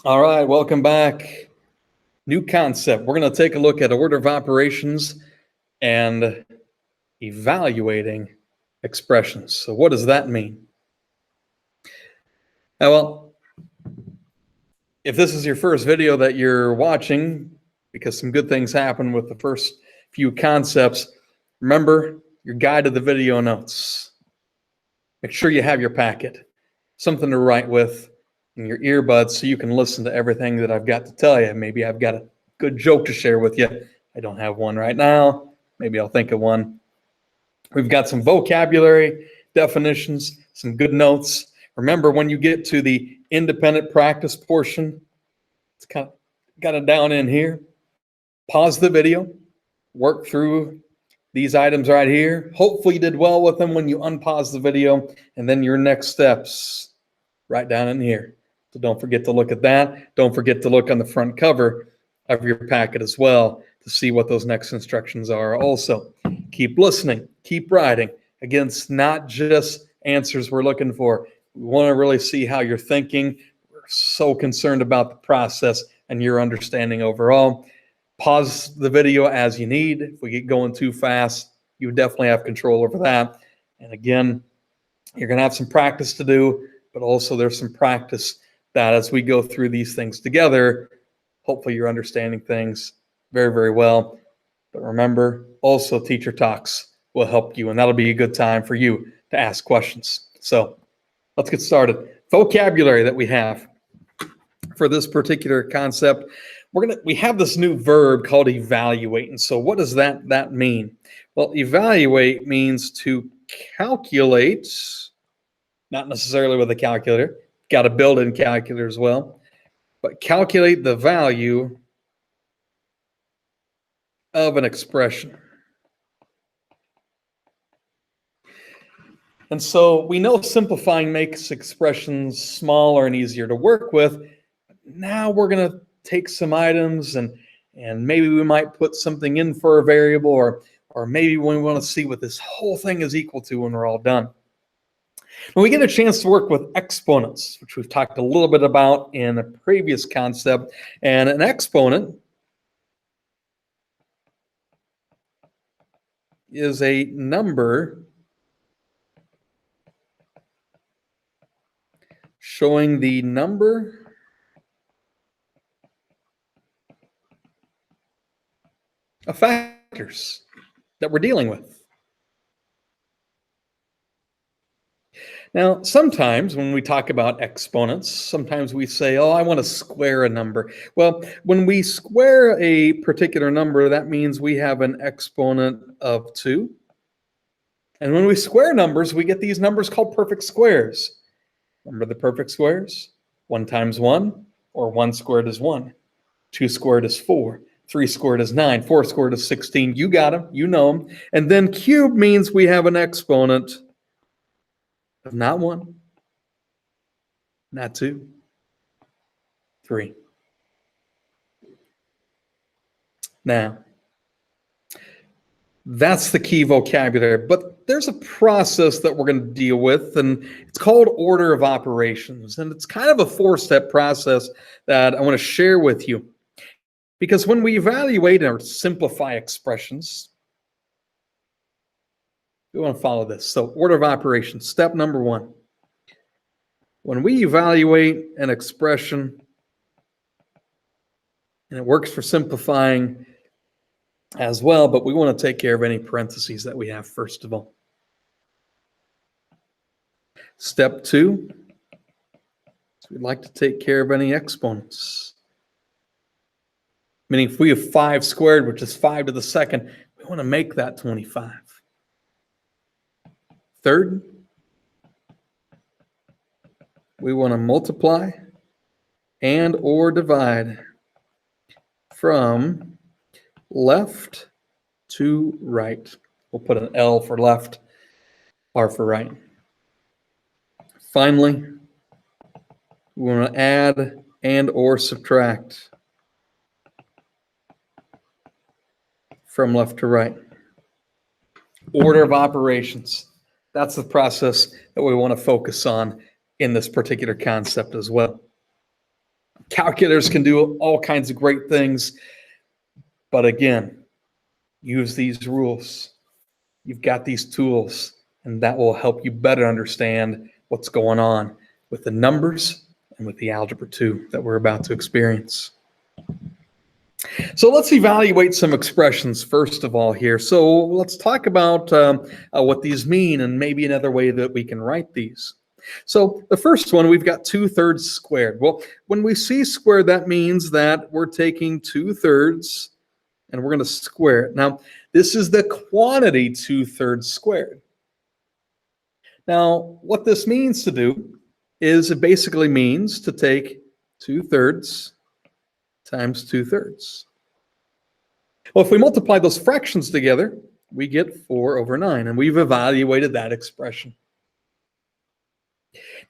All right, welcome back. New concept. We're going to take a look at order of operations and evaluating expressions. So, what does that mean? Well, if this is your first video that you're watching, because some good things happen with the first few concepts, remember your guide to the video notes. Make sure you have your packet, something to write with, and your earbuds so you can listen to everything that I've got to tell you. Maybe I've got a good joke to share with you. I don't have one right now. Maybe I'll think of one. We've got some vocabulary, definitions, some good notes. Remember, when you get to the independent practice portion, it's kind of got it down in here. Pause the video, work through these items right here. Hopefully you did well with them when you unpause the video, and then your next steps right down in here. So don't forget to look at that. Don't forget to look on the front cover of your packet as well to see what those next instructions are. Also, keep listening, keep writing. Again, it's not just answers we're looking for. We want to really see how you're thinking. We're so concerned about the process and your understanding overall. Pause the video as you need. If we get going too fast, you definitely have control over that. And again, you're going to have some practice to do, but also there's some practice that as we go through these things together, hopefully you're understanding things very, very well. But remember, also Teacher Talks will help you, and that'll be a good time for you to ask questions. So let's get started. Vocabulary that we have for this particular concept. We have this new verb called evaluate. And so what does that mean? Well, evaluate means to calculate, not necessarily with a calculator. Got a built-in calculator as well, but calculate the value of an expression. And so we know simplifying makes expressions smaller and easier to work with. Now we're going to take some items and maybe we might put something in for a variable, or maybe we want to see what this whole thing is equal to when we're all done. When we get a chance to work with exponents, which we've talked a little bit about in a previous concept, and an exponent is a number showing the number of factors that we're dealing with. Now, sometimes when we talk about exponents, sometimes we say, oh, I want to square a number. Well, when we square a particular number, that means we have an exponent of 2. And when we square numbers, we get these numbers called perfect squares. Remember the perfect squares? 1 times 1, or 1 squared is 1. 2 squared is 4. 3 squared is 9. 4 squared is 16. You got them. You know them. And then cube means we have an exponent of not 1, not 2, 3. Now, that's the key vocabulary, but there's a process that we're going to deal with, and it's called order of operations. And it's kind of a 4-step process that I want to share with you. Because when we evaluate or simplify expressions, we want to follow this. So order of operations, step number 1. When we evaluate an expression, and it works for simplifying as well, but we want to take care of any parentheses that we have first of all. Step 2, we'd like to take care of any exponents. Meaning if we have 5 squared, which is 5 to the second, we want to make that 25. Third, we want to multiply and or divide from left to right. We'll put an L for left, R for right. Finally, we want to add and or subtract from left to right. Order of operations. That's the process that we want to focus on in this particular concept as well. Calculators can do all kinds of great things. But again, use these rules. You've got these tools, and that will help you better understand what's going on with the numbers and with the Algebra 2 that we're about to experience. So let's evaluate some expressions first of all here. So let's talk about what these mean and maybe another way that we can write these. So the first one, we've got 2/3 squared. Well, when we see squared, that means that we're taking 2/3 and we're going to square it. Now, this is the quantity 2/3 squared. Now, what this means to do is it basically means to take 2/3 times 2/3. Well, if we multiply those fractions together, we get 4/9, and we've evaluated that expression.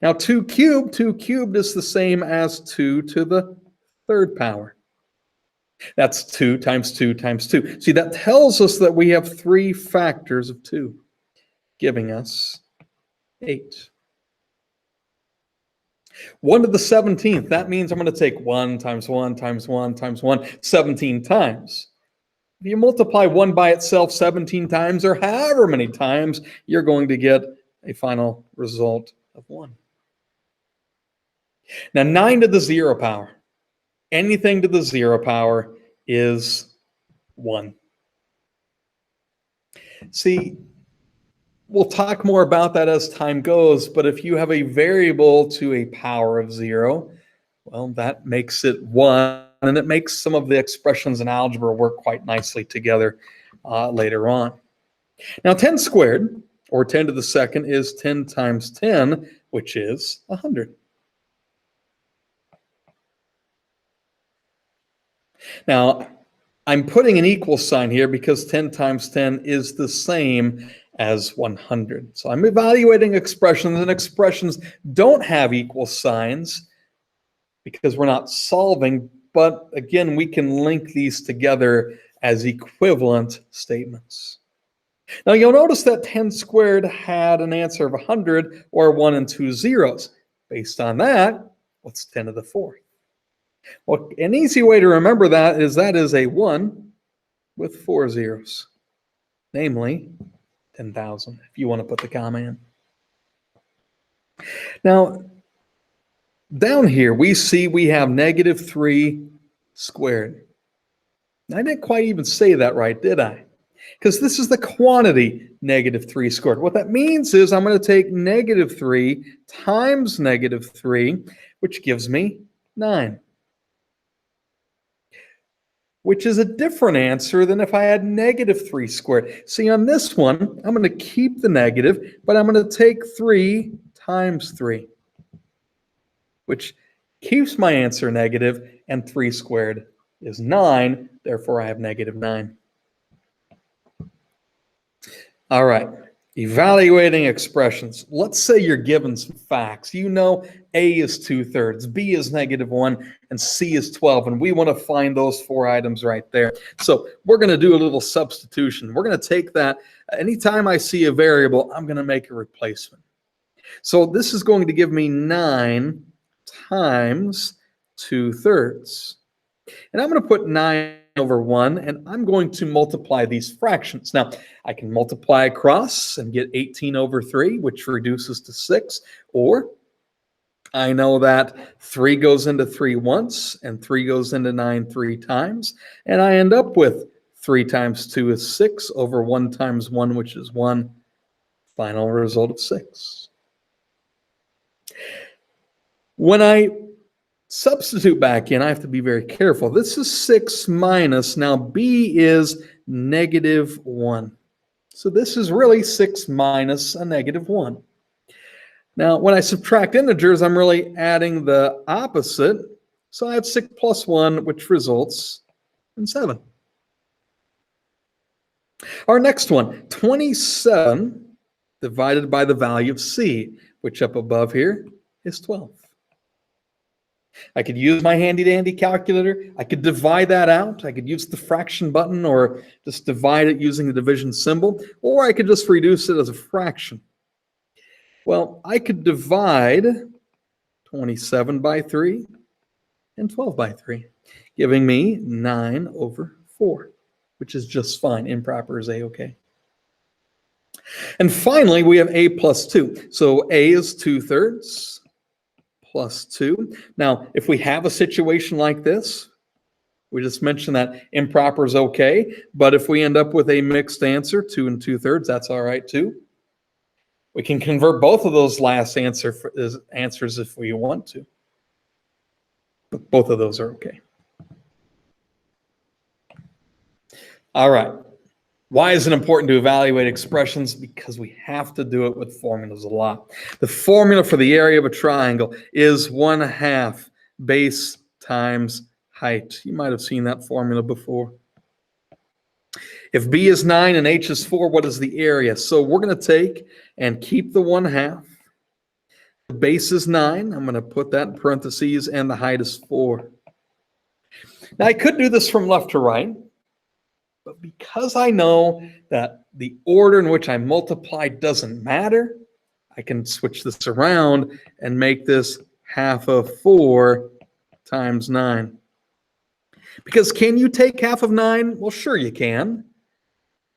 Now, 2 cubed is the same as 2 to the 3rd power. That's 2 times 2 times 2. See, that tells us that we have 3 factors of 2, giving us 8. 1 to the 17th, that means I'm going to take 1 times 1 times 1 times 1, 17 times. If you multiply 1 by itself 17 times, or however many times, you're going to get a final result of 1. Now, 9 to the 0 power. Anything to the 0 power is 1. See, we'll talk more about that as time goes, but if you have a variable to a power of 0, well, that makes it 1, and it makes some of the expressions in algebra work quite nicely together later on. Now, 10 squared, or 10 to the 2nd, is 10 times 10, which is 100. Now, I'm putting an equal sign here because 10 times 10 is the same as 100. So I'm evaluating expressions, and expressions don't have equal signs because we're not solving, but again, we can link these together as equivalent statements. Now, you'll notice that 10 squared had an answer of 100, or 1 and 2 zeros. Based on that, what's 10 to the 4th? Well, an easy way to remember that is a 1 with 4 zeros, namely 10,000, if you want to put the comma in. Now, down here, we see we have -3 squared. I didn't quite even say that right, did I? Because this is the quantity -3 squared. What that means is I'm going to take -3 times -3, which gives me 9. Which is a different answer than if I had -3 squared. See, on this one, I'm going to keep the negative, but I'm going to take 3 times 3, which keeps my answer negative, and 3 squared is 9. Therefore, I have -9. All right, evaluating expressions. Let's say you're given some facts. You know A is 2/3, B is -1, and C is 12, and we want to find those 4 items right there. So we're going to do a little substitution. We're going to take that. Anytime I see a variable, I'm going to make a replacement. So this is going to give me 9 times 2/3. And I'm going to put 9 over 1, and I'm going to multiply these fractions. Now, I can multiply across and get 18 over 3, which reduces to 6, or I know that 3 goes into 3 once, and 3 goes into 9 3 times, and I end up with 3 times 2 is 6 over 1 times 1, which is 1. Final result of 6. When I substitute back in, I have to be very careful. This is 6 minus, now B is -1. So this is really 6 minus a -1. Now, when I subtract integers, I'm really adding the opposite. So I have 6 plus 1, which results in 7. Our next one, 27 divided by the value of C, which up above here is 12. I could use my handy-dandy calculator. I could divide that out. I could use the fraction button, or just divide it using the division symbol, or I could just reduce it as a fraction. Well, I could divide 27 by 3, and 12 by 3, giving me 9 over 4, which is just fine. Improper is A-okay. And finally, we have A plus 2. So A is 2/3 plus 2. Now, if we have a situation like this, we just mentioned that improper is okay, but if we end up with a mixed answer, 2 and 2/3, that's all right too. We can convert both of those last answers if we want to. But both of those are okay. All right. Why is it important to evaluate expressions? Because we have to do it with formulas a lot. The formula for the area of a triangle is 1/2 base times height. You might have seen that formula before. If B is 9 and H is 4, what is the area? So we're going to take and keep the 1/2. The base is 9. I'm going to put that in parentheses, and the height is 4. Now, I could do this from left to right, but because I know that the order in which I multiply doesn't matter, I can switch this around and make this 1/2 of 4 times 9. Because can you take 1/2 of 9? Well, sure you can.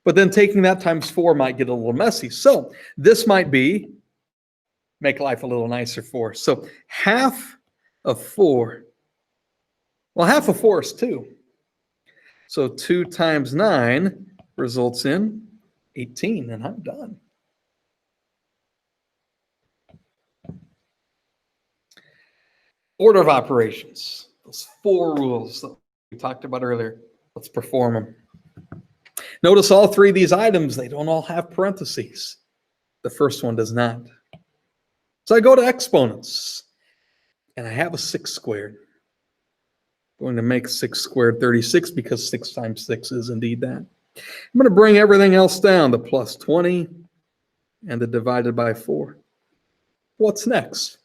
But then taking that times 4 might get a little messy. So this might make life a little nicer for us. So 1/2 of 4. Well, 1/2 of 4 is 2. So 2 times 9 results in 18, and I'm done. Order of operations. Those 4 rules that we talked about earlier. Let's perform them. Notice all 3 of these items, they don't all have parentheses. The first one does not. So I go to exponents, and I have a 6 squared. I'm going to make 6 squared 36 because 6 times 6 is indeed that. I'm going to bring everything else down, the plus 20 and the divided by 4. What's next?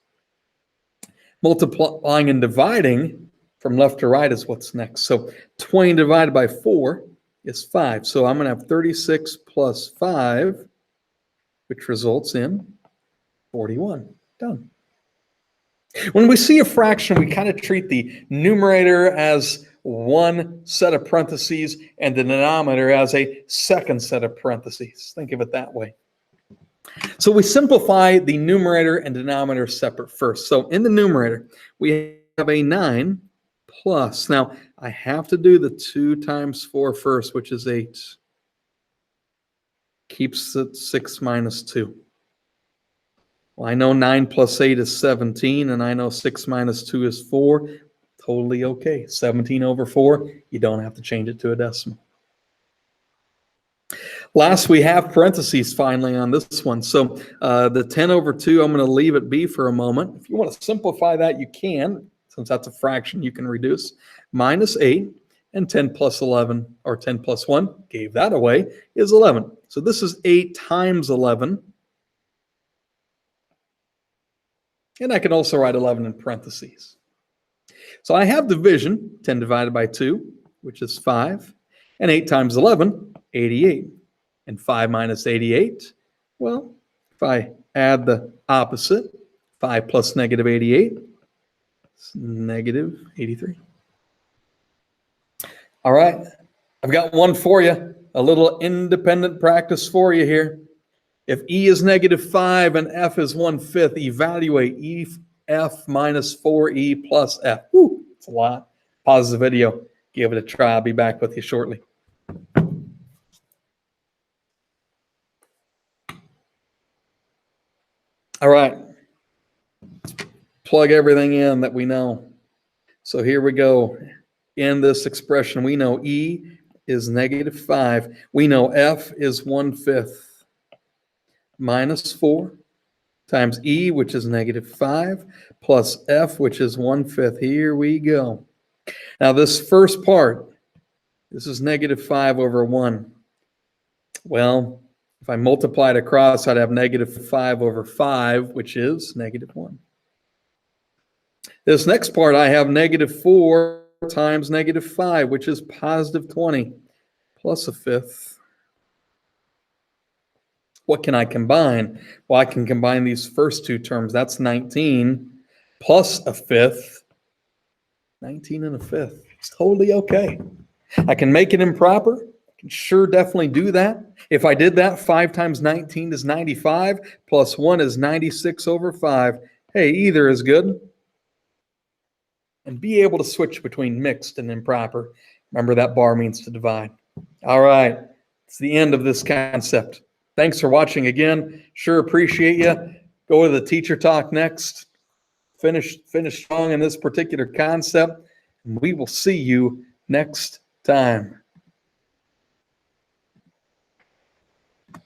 Multiplying and dividing from left to right is what's next. So 20 divided by 4 is 5. So I'm going to have 36 plus 5, which results in 41. Done. When we see a fraction, we kind of treat the numerator as one set of parentheses and the denominator as a second set of parentheses. Think of it that way. So we simplify the numerator and denominator separate first. So in the numerator, we have a 9 plus. Now, I have to do the 2 times 4 first, which is 8. Keeps it 6 minus 2. Well, I know 9 plus 8 is 17, and I know 6 minus 2 is 4. Totally okay. 17 over 4, you don't have to change it to a decimal. Last, we have parentheses finally on this one. So the 10 over 2, I'm going to leave it be for a moment. If you want to simplify that, you can. Since that's a fraction, you can reduce. Minus 8 and 10 plus 11, or 10 plus 1, gave that away, is 11. So this is 8 times 11. And I can also write 11 in parentheses. So I have division, 10 divided by 2, which is 5. And 8 times 11, 88. And 5 minus 88, well, if I add the opposite, 5 plus negative 88, it's negative 83. All right, I've got one for you, a little independent practice for you here. If E is negative 5 and F is 1/5, evaluate F minus 4E plus F. Woo, it's a lot. Pause the video, give it a try. I'll be back with you shortly. All right, plug everything in that we know. So here we go. In this expression, we know E is negative 5. We know F is 1/5 minus 4 times E, which is negative 5, plus F, which is 1/5. Here we go. Now this first part, this is negative 5 over 1. Well, if I multiply it across, I'd have negative 5 over 5, which is negative 1. This next part, I have negative 4 times negative 5, which is positive 20, plus 1/5. What can I combine? Well, I can combine these first two terms. That's 19 plus 1/5. 19 and a fifth. It's totally okay. I can make it improper. I can sure definitely do that. If I did that, 5 times 19 is 95, plus 1 is 96 over 5. Hey, either is good. And be able to switch between mixed and improper. Remember, that bar means to divide. All right. It's the end of this concept. Thanks for watching again. Sure appreciate you. Go to the teacher talk next. Finish strong in this particular concept. And we will see you next time.